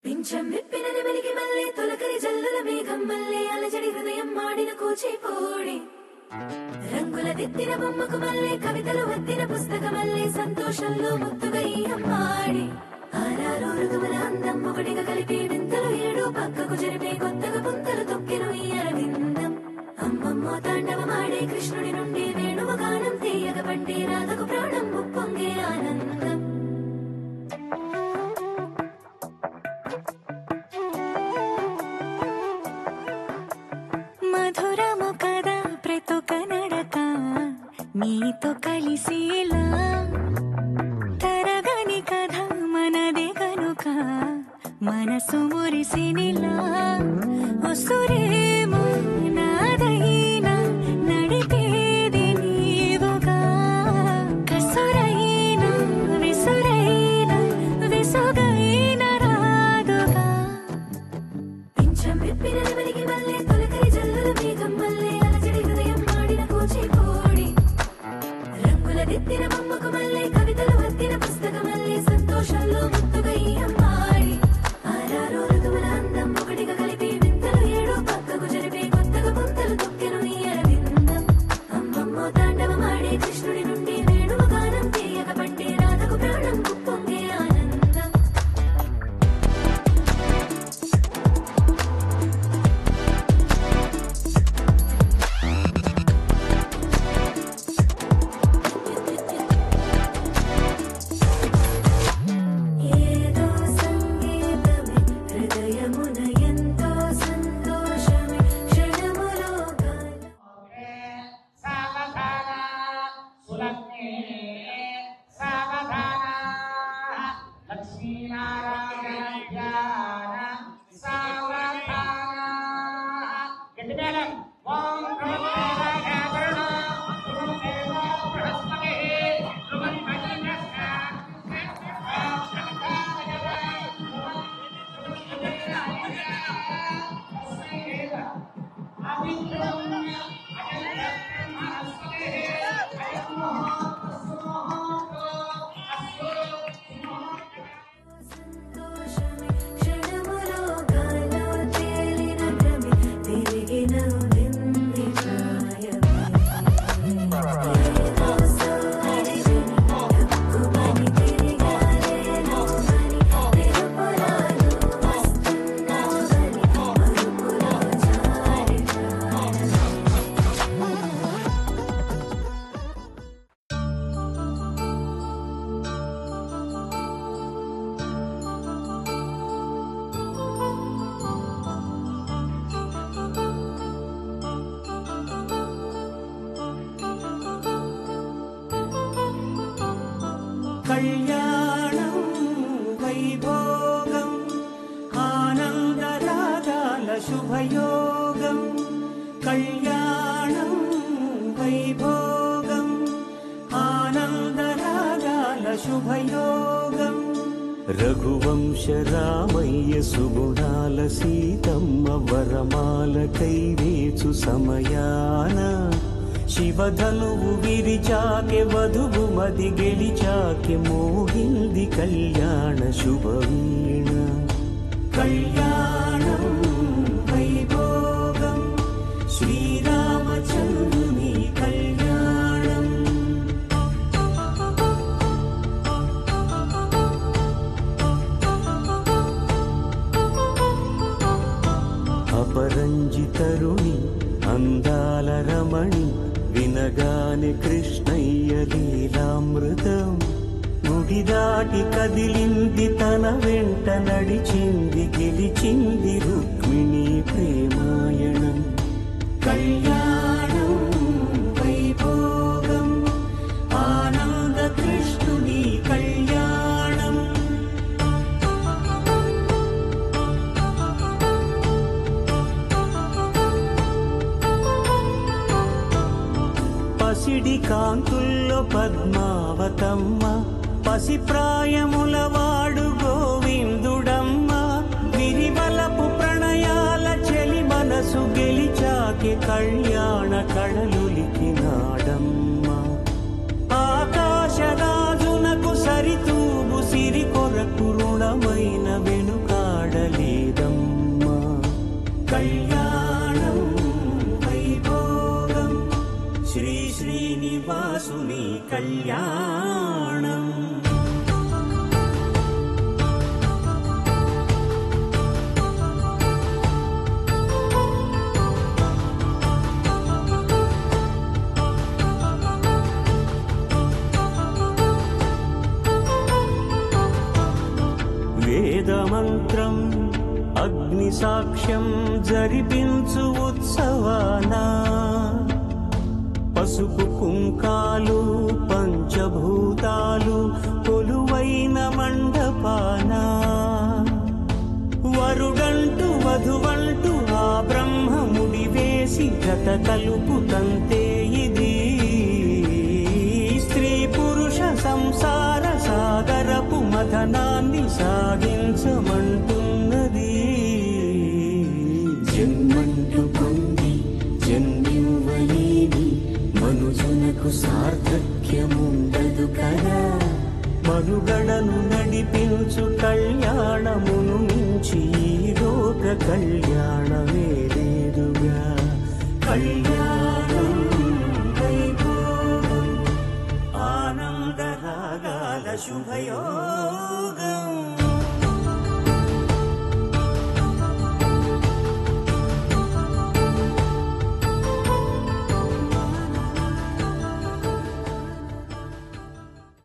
పింఛం విప్పిన నెమలికి మళ్ళీ తొలకరి జల్లుల మేఘం మళ్ళీ అలజడి హృదయం మాడిన కూచిపూడి రంగుల దిద్దిన బొమ్మకు మళ్ళీ కవితలు వద్దిన పుస్తకం మళ్ళీ సంతోషంలో ముద్దుగా ఈ అమ్మాడి ఆరారు ఋతువుల అందం ఒకటిగా కలిపి వింతలు ఏడు పక్కకు జరిపే కొత్తగా పుంతలు తొక్కెను ఈ అరవిందం అమ్మమ్మో తాండవమాడే కృష్ణుడి నుండి వేణువు గానం తీయగ పండి రాధకు ప్రాణం ఉప్పొంగే ఆనందం మధురము కదా ప్రతి కనడక నీతో కలిసేలా తరగని కథ మనదే కనుక మనసు మురిసినిలా ఒసురేమో నాదైనా నడిపేది నీవుగా కసురైనా విసురైనా విసుగైన రాదుగా పింఛం విప్పిన నెమలికి మళ్ళీ తొలకరి జల్లుల మేఘం మళ్ళీ అలజడి హృదయం మాడిన కూచిపూడి రంగుల దిద్దిన బొమ్మకు మళ్ళీ కవితలు వద్దిన పుస్తకం మళ్ళీ సంతోషంలో ముద్దుగా ఈ అమ్మాడి ఆరారు ఋతువుల అందం ఒకటిగా కలిపి వింతలు ఏడు పక్కకు జరిపే కొత్తగా పుంతలు తొక్కెను ఈ అరవిందం అమ్మమ్మో తాండవమాడే కృష్ణుడి నుండి వేణువు గానం తీయక పండి రాధకు ప్రాణం ఉప్పొంగే ఆనందం ఏదో సంగీతమే హృదయమున ఎంతో సంతోషమే క్షణములో సావధాన సులగ్నే సావధాన లక్ష్మీనారాయణ ధ్యాన సావధాన గట్టి మేళం ఓం కృష్ణాగరుణ గురుదేవ బృహస్పతి సంతోషమే క్షణములో గాలో తేలిన భ్రమి తిరిగిన వింది ప్రాయమే ఏదో సోది విని తక్కువని తిరిగాలేను అని తిరుపురాలు వస్తున్నావని మరుపులో జారి ప్రాణమే కళ్యాణం వైభోగం ఆనందరాగాల శుభయోగం కళ్యాణం వైభోగం ఆనందరాగాల శుభయోగం రఘువంశ రామయ్య సుగుణాల సీతమ్మ వరమాల కైవేచు సమయాన శివధనువు విరిచాకె వధువు మది గెలిచాకె మోగింది కళ్యాణ శుభవీణ కళ్యాణం వైభోగం శ్రీరామచంద్రుని కళ్యాణం అపరంజితరుణి అందాల రమణి వినగానే కృష్ణయ్య లీలామృతం గుడి దాటి కదిలింది తన వెంట నడిచింది గెలిచింది రుక్మిణి ప్రేమాయణం కళ్యాణం వైభోగం ఆనంద కృష్ణుని కళ్యాణం పసిడి కాంతుల్లో పద్మావతమ్మ పసిప్రాయముల వాడు గోవిందుడమ్మ విరివలపు ప్రణయాల చెలి మనసు గెలిచాకె కళ్యాణ కళలులికినాడమ్మ ఆకాశరాజునకు సరితూబు సిరి కొరకు రుణమైన వెనుకాడ కళ్యాణం. వేదమంత్రం అగ్ని సాక్ష్యం జరిపించు ఉత్సవాన పసుపు కుంకాలు పంచభూతాలు కొలువైన మండపాన వరుడంటూ వధువంటూ ఆ బ్రహ్మముడి వేసి గత కలుపు తంతే ఇది స్త్రీ పురుష సంసార సాగరపు మథనాన్ని సాగించమంటున్నది. జన్మంటూ పొంది జన్మివ్వలేని మనుజునకు సార్థక్యముండదు కదా. మనుగడను నడిపించు కళ్యాణమును మించి ఈ లోక కళ్యాణమే లేదుగా. కళ్యాణం వైభోగం ఆనందరాగాల శుభయోగం.